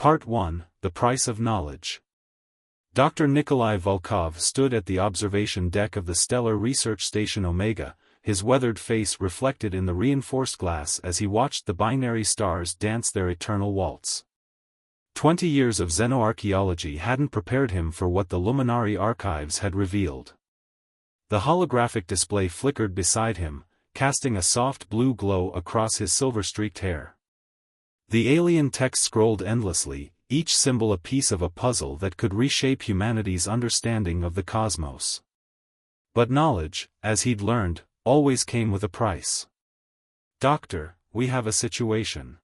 Part 1, The Price of Knowledge. Dr. Nikolai Volkov stood at the observation deck of the Stellar Research Station Omega, his weathered face reflected in the reinforced glass as he watched the binary stars dance their eternal waltz. 20 years of xenoarchaeology hadn't prepared him for what the Luminari archives had revealed. The holographic display flickered beside him, casting a soft blue glow across his silver-streaked hair. The alien text scrolled endlessly, each symbol a piece of a puzzle that could reshape humanity's understanding of the cosmos. But knowledge, as he'd learned, always came with a price. "Doctor, we have a situation."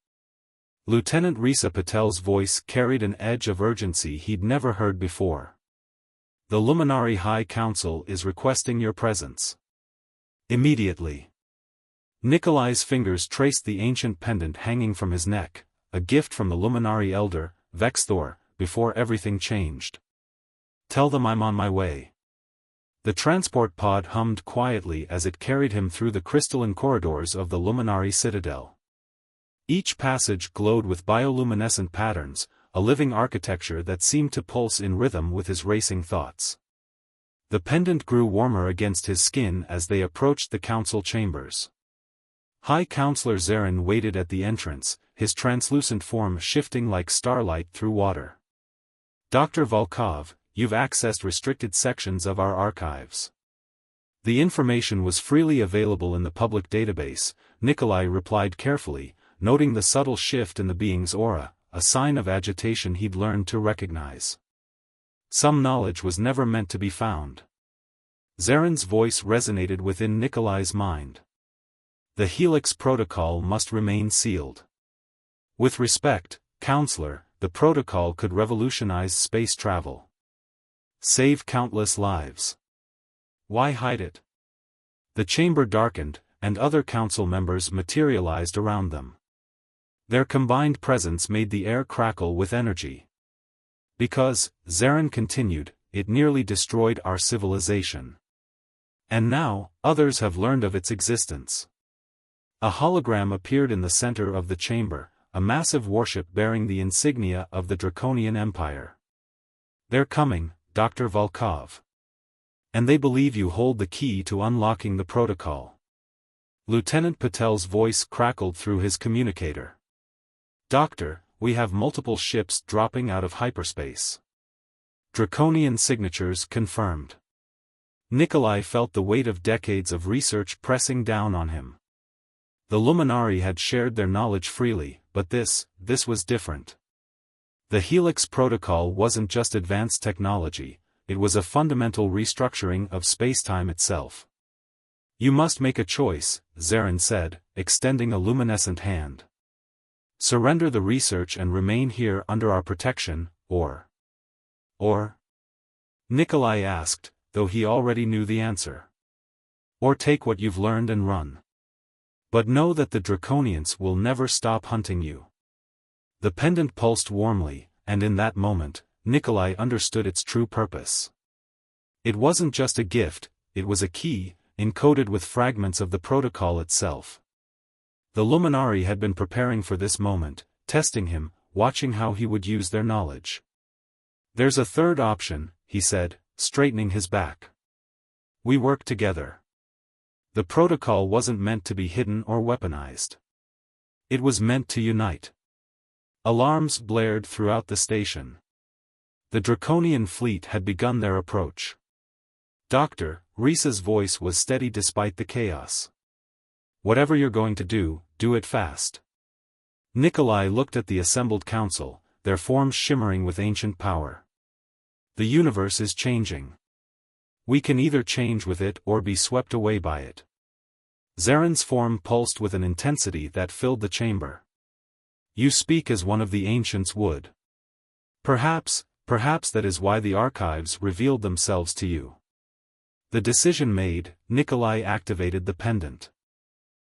Lieutenant Risa Patel's voice carried an edge of urgency he'd never heard before. "The Luminari High Council is requesting your presence. Immediately." Nikolai's fingers traced the ancient pendant hanging from his neck, a gift from the Luminari elder, Vexthor, before everything changed. "Tell them I'm on my way." The transport pod hummed quietly as it carried him through the crystalline corridors of the Luminari Citadel. Each passage glowed with bioluminescent patterns, a living architecture that seemed to pulse in rhythm with his racing thoughts. The pendant grew warmer against his skin as they approached the council chambers. High Counselor Zarin waited at the entrance, his translucent form shifting like starlight through water. "Dr. Volkov, you've accessed restricted sections of our archives." The information was freely available in the public database, Nikolai replied carefully, noting the subtle shift in the being's aura, a sign of agitation he'd learned to recognize. Some knowledge was never meant to be found. Zarin's voice resonated within Nikolai's mind. The Helix Protocol must remain sealed. With respect, Counselor, the protocol could revolutionize space travel. Save countless lives. Why hide it? The chamber darkened, and other council members materialized around them. Their combined presence made the air crackle with energy. "Because," Zarin continued, "it nearly destroyed our civilization. And now, others have learned of its existence." A hologram appeared in the center of the chamber, a massive warship bearing the insignia of the Draconian Empire. "They're coming, Dr. Volkov. And they believe you hold the key to unlocking the protocol." Lieutenant Patel's voice crackled through his communicator. "Doctor, we have multiple ships dropping out of hyperspace. Draconian signatures confirmed." Nikolai felt the weight of decades of research pressing down on him. The Luminari had shared their knowledge freely, but this was different. The Helix Protocol wasn't just advanced technology, it was a fundamental restructuring of spacetime itself. "You must make a choice," Zarin said, extending a luminescent hand. "Surrender the research and remain here under our protection, or?" Nikolai asked, though he already knew the answer. "Or take what you've learned and run. But know that the Draconians will never stop hunting you." The pendant pulsed warmly, and in that moment, Nikolai understood its true purpose. It wasn't just a gift, it was a key, encoded with fragments of the protocol itself. The Luminari had been preparing for this moment, testing him, watching how he would use their knowledge. "There's a third option," he said, straightening his back. "We work together." The protocol wasn't meant to be hidden or weaponized. It was meant to unite. Alarms blared throughout the station. The Draconian fleet had begun their approach. "Doctor," Risa's voice was steady despite the chaos. "Whatever you're going to do it fast." Nikolai looked at the assembled council, their forms shimmering with ancient power. "The universe is changing. We can either change with it or be swept away by it." Zarin's form pulsed with an intensity that filled the chamber. "You speak as one of the ancients would. Perhaps that is why the archives revealed themselves to you." The decision made, Nikolai activated the pendant.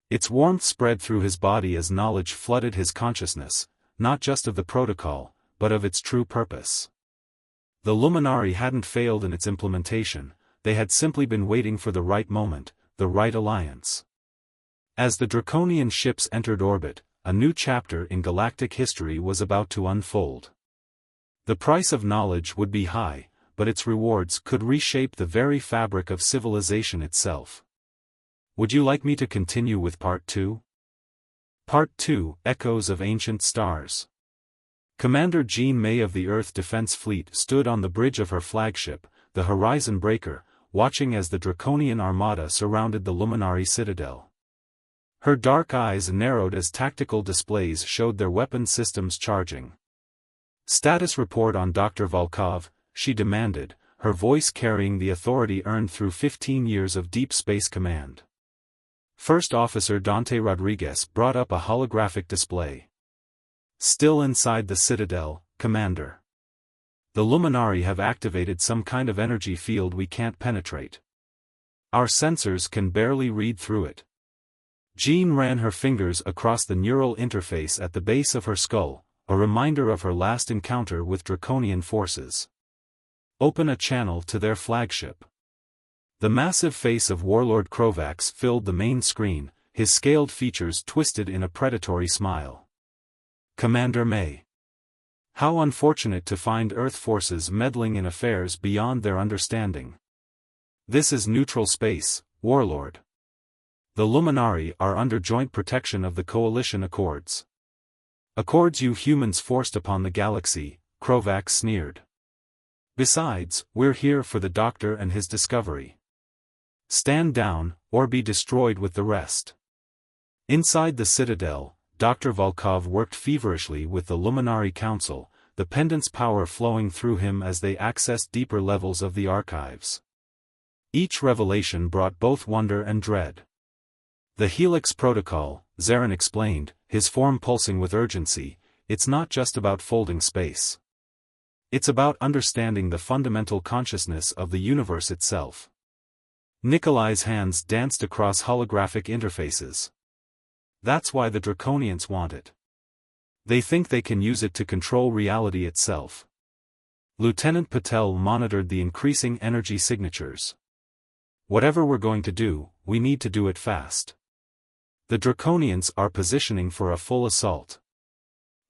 Its warmth spread through his body as knowledge flooded his consciousness, not just of the protocol, but of its true purpose. The Luminari hadn't failed in its implementation, they had simply been waiting for the right moment, the right alliance. As the Draconian ships entered orbit, a new chapter in galactic history was about to unfold. The price of knowledge would be high, but its rewards could reshape the very fabric of civilization itself. Would you like me to continue with Part 2? Part 2, Echoes of Ancient Stars. Commander Jean May of the Earth Defense Fleet stood on the bridge of her flagship, the Horizon Breaker, watching as the Draconian Armada surrounded the Luminari Citadel. Her dark eyes narrowed as tactical displays showed their weapon systems charging. "Status report on Dr. Volkov," she demanded, her voice carrying the authority earned through 15 years of deep space command. First Officer Dante Rodriguez brought up a holographic display. "Still inside the Citadel, Commander. The Luminari have activated some kind of energy field we can't penetrate. Our sensors can barely read through it." Jean ran her fingers across the neural interface at the base of her skull, a reminder of her last encounter with Draconian forces. "Open a channel to their flagship." The massive face of Warlord Krovax filled the main screen, his scaled features twisted in a predatory smile. "Commander May. How unfortunate to find Earth forces meddling in affairs beyond their understanding. This is neutral space, Warlord. The Luminari are under joint protection of the Coalition Accords." "Accords you humans forced upon the galaxy," Krovax sneered. "Besides, we're here for the Doctor and his discovery. Stand down, or be destroyed with the rest." Inside the Citadel, Dr. Volkov worked feverishly with the Luminari Council, the pendant's power flowing through him as they accessed deeper levels of the archives. Each revelation brought both wonder and dread. "The Helix Protocol," Zarin explained, his form pulsing with urgency, "it's not just about folding space. It's about understanding the fundamental consciousness of the universe itself." Nikolai's hands danced across holographic interfaces. "That's why the Draconians want it. They think they can use it to control reality itself." Lieutenant Patel monitored the increasing energy signatures. "Whatever we're going to do, we need to do it fast. The Draconians are positioning for a full assault."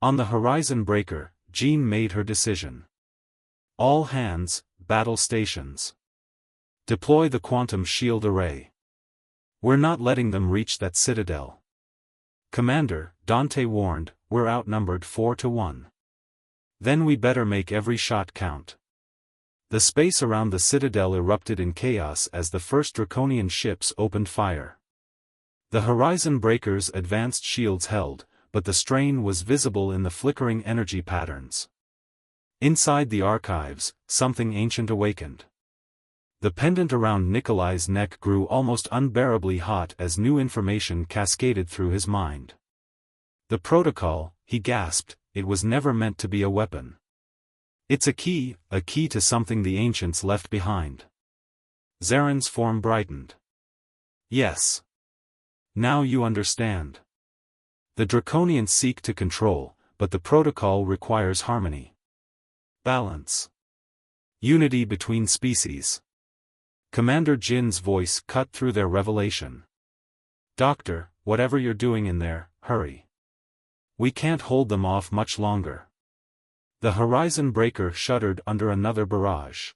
On the Horizon Breaker, Jean made her decision. "All hands, battle stations. Deploy the quantum shield array. We're not letting them reach that citadel." "Commander," Dante warned, "we're outnumbered 4-1. Then we better make every shot count." The space around the citadel erupted in chaos as the first Draconian ships opened fire. The Horizon Breaker's advanced shields held, but the strain was visible in the flickering energy patterns. Inside the archives, something ancient awakened. The pendant around Nikolai's neck grew almost unbearably hot as new information cascaded through his mind. "The protocol," he gasped, "it was never meant to be a weapon. It's a key to something the ancients left behind." Zarin's form brightened. "Yes. Now you understand. The Draconians seek to control, but the protocol requires harmony. Balance. Unity between species." Commander Jin's voice cut through their revelation. "Doctor, whatever you're doing in there, hurry. We can't hold them off much longer." The Horizon Breaker shuddered under another barrage.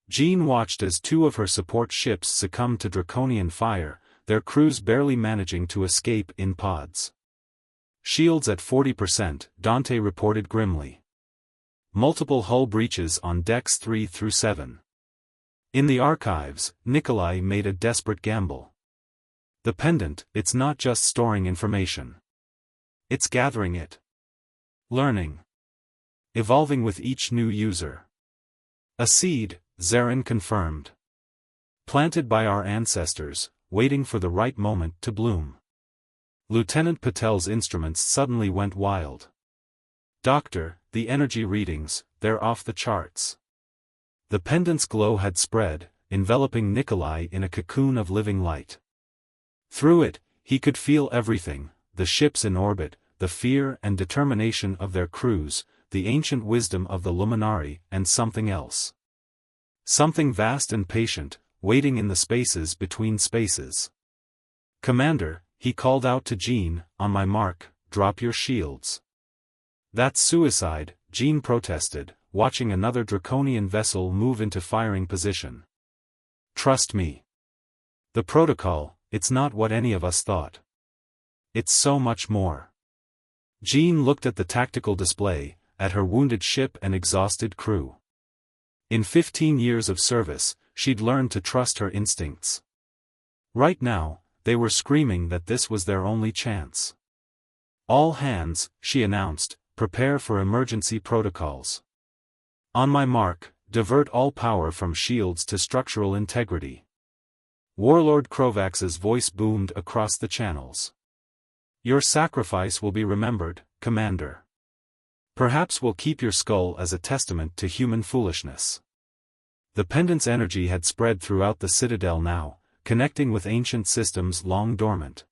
Jean watched as two of her support ships succumbed to Draconian fire, their crews barely managing to escape in pods. "Shields at 40%, Dante reported grimly. "Multiple hull breaches on decks 3 through 7. In the archives, Nikolai made a desperate gamble. "The pendant, it's not just storing information. It's gathering it. Learning. Evolving with each new user. A seed," Zarin confirmed. "Planted by our ancestors, waiting for the right moment to bloom." Lieutenant Patel's instruments suddenly went wild. "Doctor, the energy readings, they're off the charts." The pendant's glow had spread, enveloping Nikolai in a cocoon of living light. Through it, he could feel everything: the ships in orbit, the fear and determination of their crews, the ancient wisdom of the Luminari, and something else. Something vast and patient, waiting in the spaces between spaces. "Commander," he called out to Jean, "on my mark, drop your shields. That's suicide, Jean protested, watching another draconian vessel move into firing position. Trust me. The protocol, it's not what any of us thought. It's so much more. Jean looked at the tactical display, at her wounded ship and exhausted crew. In 15 years of service, she'd learned to trust her instincts. Right now, they were screaming that this was their only chance. All hands, she announced, prepare for emergency protocols. On my mark, divert all power from shields to structural integrity. Warlord Krovax's voice boomed across the channels. Your sacrifice will be remembered, Commander. Perhaps we'll keep your skull as a testament to human foolishness. The pendant's energy had spread throughout the Citadel now, connecting with ancient systems long dormant.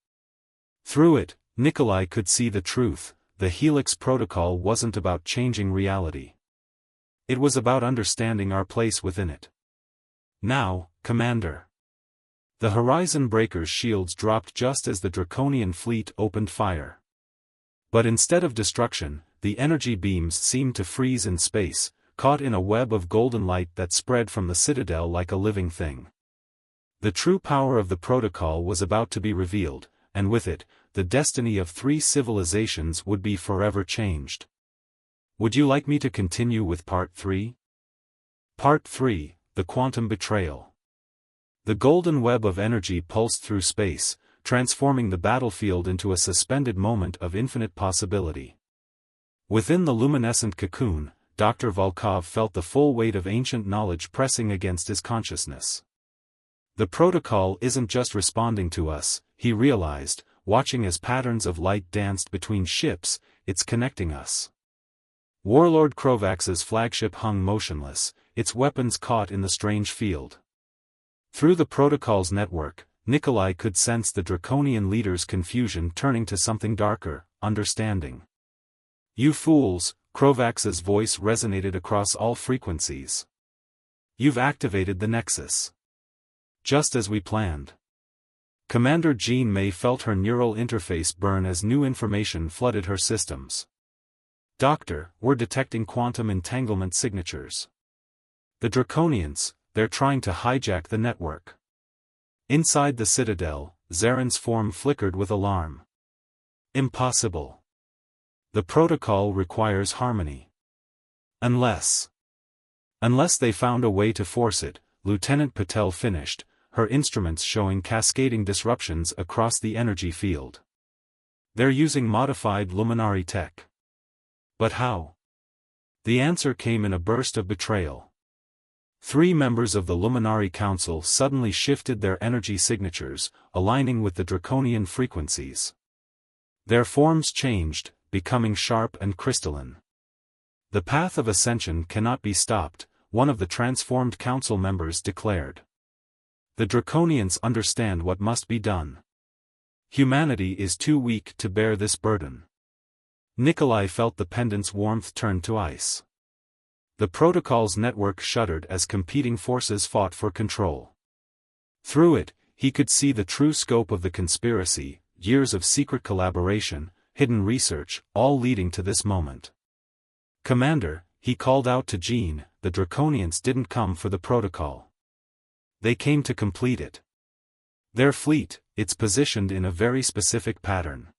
Through it, Nikolai could see the truth: the Helix Protocol wasn't about changing reality. It was about understanding our place within it. Now, Commander. The Horizon Breaker's shields dropped just as the Draconian fleet opened fire. But instead of destruction, the energy beams seemed to freeze in space, caught in a web of golden light that spread from the Citadel like a living thing. The true power of the protocol was about to be revealed, and with it, the destiny of 3 civilizations would be forever changed. Would you like me to continue with Part 3? Part 3, The Quantum Betrayal. The golden web of energy pulsed through space, transforming the battlefield into a suspended moment of infinite possibility. Within the luminescent cocoon, Dr. Volkov felt the full weight of ancient knowledge pressing against his consciousness. The protocol isn't just responding to us, he realized, watching as patterns of light danced between ships, it's connecting us. Warlord Krovax's flagship hung motionless, its weapons caught in the strange field. Through the protocol's network, Nikolai could sense the Draconian leader's confusion turning to something darker: understanding. You fools, Krovax's voice resonated across all frequencies. You've activated the Nexus. Just as we planned. Commander Jean May felt her neural interface burn as new information flooded her systems. Doctor, we're detecting quantum entanglement signatures. The Draconians, they're trying to hijack the network. Inside the Citadel, Zaren's form flickered with alarm. Impossible. The protocol requires harmony. Unless they found a way to force it, Lieutenant Patel finished, her instruments showing cascading disruptions across the energy field. They're using modified Luminari tech. But how? The answer came in a burst of betrayal. 3 members of the Luminari Council suddenly shifted their energy signatures, aligning with the Draconian frequencies. Their forms changed, becoming sharp and crystalline. The path of ascension cannot be stopped, one of the transformed council members declared. The Draconians understand what must be done. Humanity is too weak to bear this burden. Nikolai felt the pendant's warmth turn to ice. The protocol's network shuddered as competing forces fought for control. Through it, he could see the true scope of the conspiracy: years of secret collaboration, hidden research, all leading to this moment. Commander, he called out to Jean, the Draconians didn't come for the protocol. They came to complete it. Their fleet, it's positioned in a very specific pattern.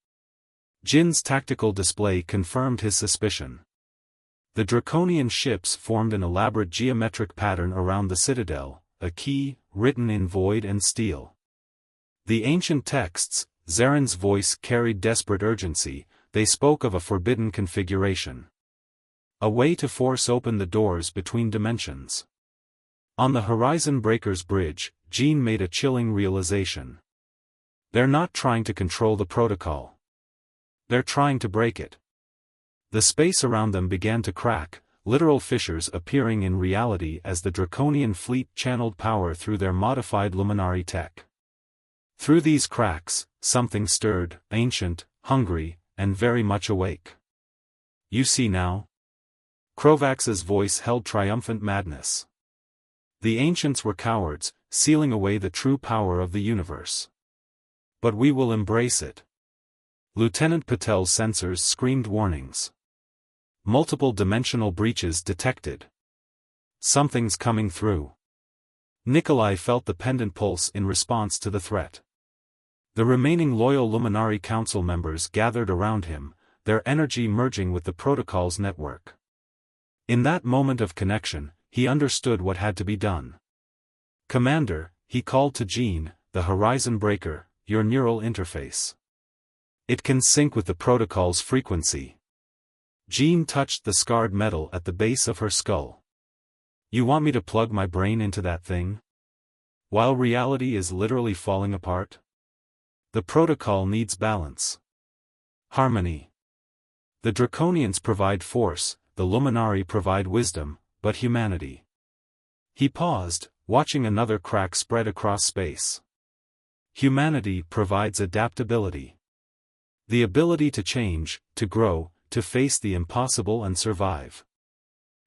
Jin's tactical display confirmed his suspicion. The Draconian ships formed an elaborate geometric pattern around the Citadel, a key, written in void and steel. The ancient texts, Zaren's voice carried desperate urgency, they spoke of a forbidden configuration. A way to force open the doors between dimensions. On the Horizon Breaker's bridge, Jean made a chilling realization. They're not trying to control the protocol. They're trying to break it. The space around them began to crack, literal fissures appearing in reality as the Draconian fleet channeled power through their modified Luminari tech. Through these cracks, something stirred, ancient, hungry, and very much awake. You see now? Krovax's voice held triumphant madness. The ancients were cowards, sealing away the true power of the universe. But we will embrace it. Lieutenant Patel's sensors screamed warnings. Multiple dimensional breaches detected. Something's coming through. Nikolai felt the pendant pulse in response to the threat. The remaining loyal Luminari Council members gathered around him, their energy merging with the protocol's network. In that moment of connection, he understood what had to be done. "Commander," he called to Jean, "the Horizon Breaker, your neural interface. It can sync with the protocol's frequency." Jean touched the scarred metal at the base of her skull. "You want me to plug my brain into that thing? While reality is literally falling apart? The protocol needs balance. Harmony. The Draconians provide force, the Luminari provide wisdom, but humanity." He paused, watching another crack spread across space. Humanity provides adaptability. The ability to change, to grow, to face the impossible and survive.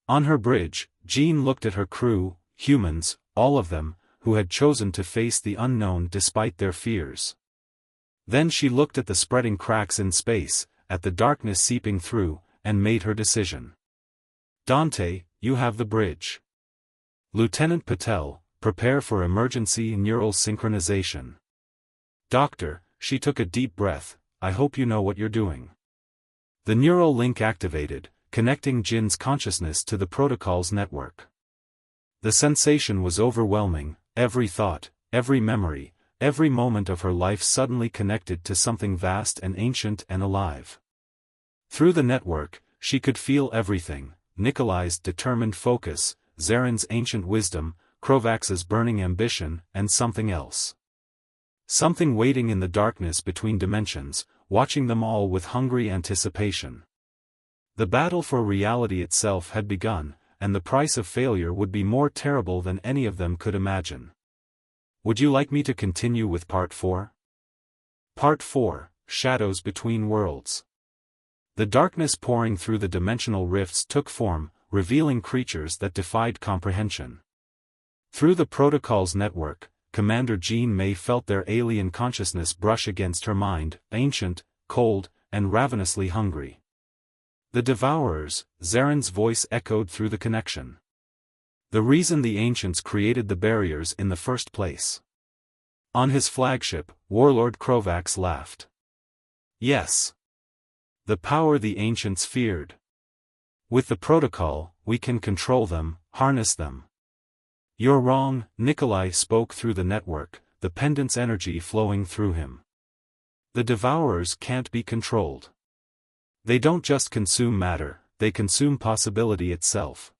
On her bridge, Jean looked at her crew, humans, all of them, who had chosen to face the unknown despite their fears. Then she looked at the spreading cracks in space, at the darkness seeping through, and made her decision. "Dante, you have the bridge. Lieutenant Patel, prepare for emergency neural synchronization." "Doctor," she took a deep breath, "I hope you know what you're doing." The neural link activated, connecting Jin's consciousness to the protocol's network. The sensation was overwhelming, every thought, every memory, every moment of her life suddenly connected to something vast and ancient and alive. Through the network, she could feel everything: Nikolai's determined focus, Zaren's ancient wisdom, Krovax's burning ambition, and something else. Something waiting in the darkness between dimensions, watching them all with hungry anticipation. The battle for reality itself had begun, and the price of failure would be more terrible than any of them could imagine. Would you like me to continue with Part 4? Part 4, Shadows Between Worlds. The darkness pouring through the dimensional rifts took form, revealing creatures that defied comprehension. Through the protocol's network, Commander Jean May felt their alien consciousness brush against her mind, ancient, cold, and ravenously hungry. "The Devourers," Zaren's voice echoed through the connection. "The reason the ancients created the barriers in the first place." On his flagship, Warlord Krovax laughed. "Yes. The power the ancients feared. With the protocol, we can control them, harness them." "You're wrong," Nikolai spoke through the network, the pendant's energy flowing through him. "The Devourers can't be controlled. They don't just consume matter, they consume possibility itself."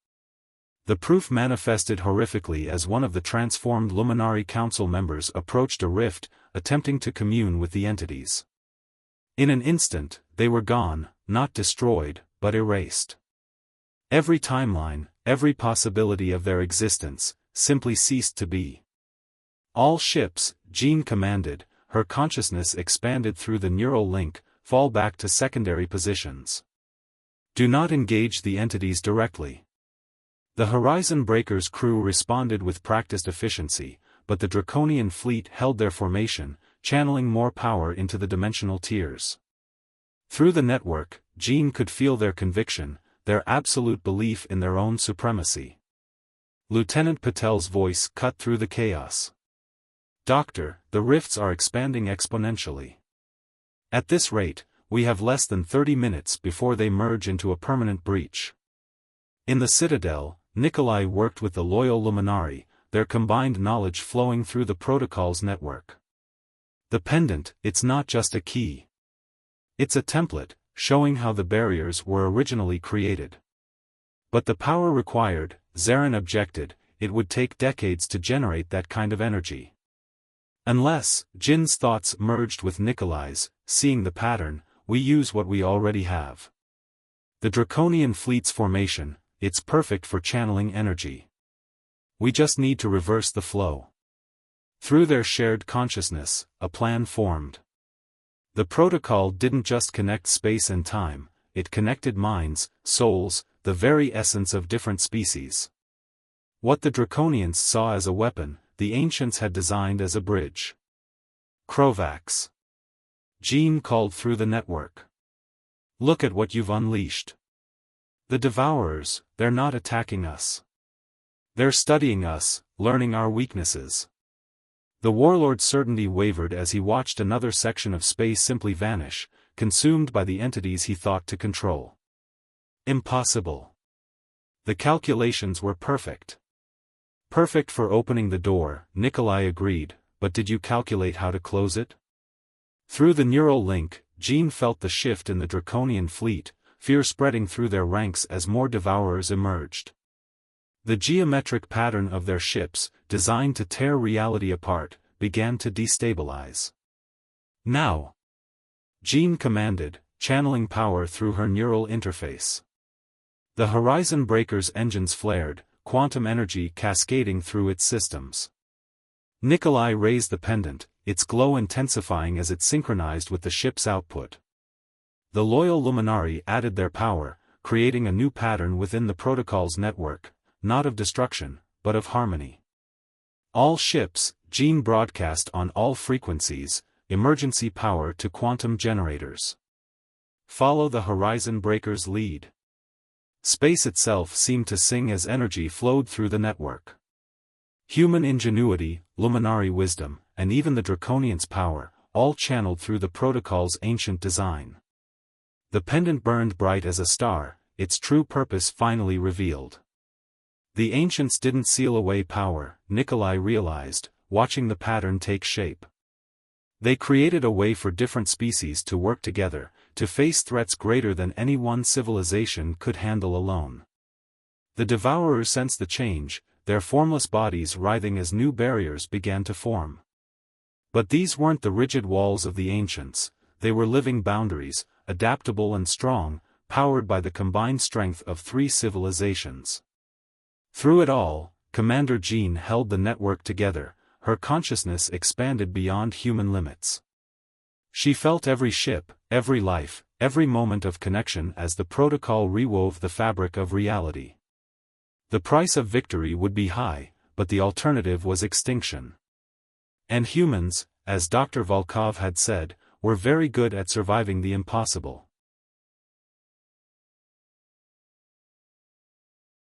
The proof manifested horrifically as one of the transformed Luminari Council members approached a rift, attempting to commune with the entities. In an instant, they were gone, not destroyed, but erased. Every timeline, every possibility of their existence, simply ceased to be. "All ships," Jean commanded, her consciousness expanded through the neural link, "fall back to secondary positions. Do not engage the entities directly." The Horizon Breaker's crew responded with practiced efficiency, but the Draconian fleet held their formation, channeling more power into the dimensional tiers. Through the network, Jean could feel their conviction, their absolute belief in their own supremacy. Lieutenant Patel's voice cut through the chaos. "Doctor, the rifts are expanding exponentially. At this rate, we have less than 30 minutes before they merge into a permanent breach." In the Citadel, Nikolai worked with the loyal Luminari, their combined knowledge flowing through the protocol's network. "The pendant, it's not just a key. It's a template, showing how the barriers were originally created. But the power required," Zaren objected, "it would take decades to generate that kind of energy." "Unless," Jin's thoughts merged with Nikolai's, seeing the pattern, "we use what we already have. The Draconian fleet's formation, it's perfect for channeling energy. We just need to reverse the flow." Through their shared consciousness, a plan formed. The protocol didn't just connect space and time, it connected minds, souls, the very essence of different species. What the Draconians saw as a weapon, the ancients had designed as a bridge. Krovax. Jean called through the network. Look at what you've unleashed. The Devourers, they're not attacking us. They're studying us, learning our weaknesses. The Warlord's certainty wavered as he watched another section of space simply vanish, consumed by the entities he thought to control. Impossible. The calculations were perfect. Perfect for opening the door, Nikolai agreed, but did you calculate how to close it? Through the neural link, Jean felt the shift in the Draconian fleet, fear spreading through their ranks as more Devourers emerged. The geometric pattern of their ships, designed to tear reality apart, began to destabilize. Now! Jean commanded, channeling power through her neural interface. The Horizon Breaker's engines flared, quantum energy cascading through its systems. Nikolai raised the pendant, its glow intensifying as it synchronized with the ship's output. The loyal Luminari added their power, creating a new pattern within the protocol's network, not of destruction, but of harmony. All ships, Jean broadcast on all frequencies, emergency power to quantum generators. Follow the Horizon Breaker's lead. Space itself seemed to sing as energy flowed through the network. Human ingenuity, Luminari wisdom, and even the Draconian's power, all channeled through the protocol's ancient design. The pendant burned bright as a star, its true purpose finally revealed. The ancients didn't seal away power, Nikolai realized, watching the pattern take shape. They created a way for different species to work together, to face threats greater than any one civilization could handle alone. The Devourers sensed the change, their formless bodies writhing as new barriers began to form. But these weren't the rigid walls of the ancients, they were living boundaries, adaptable and strong, powered by the combined strength of 3 civilizations. Through it all, Commander Jean held the network together, her consciousness expanded beyond human limits. She felt every ship, every life, every moment of connection as the protocol rewove the fabric of reality. The price of victory would be high, but the alternative was extinction. And humans, as Dr. Volkov had said, were very good at surviving the impossible.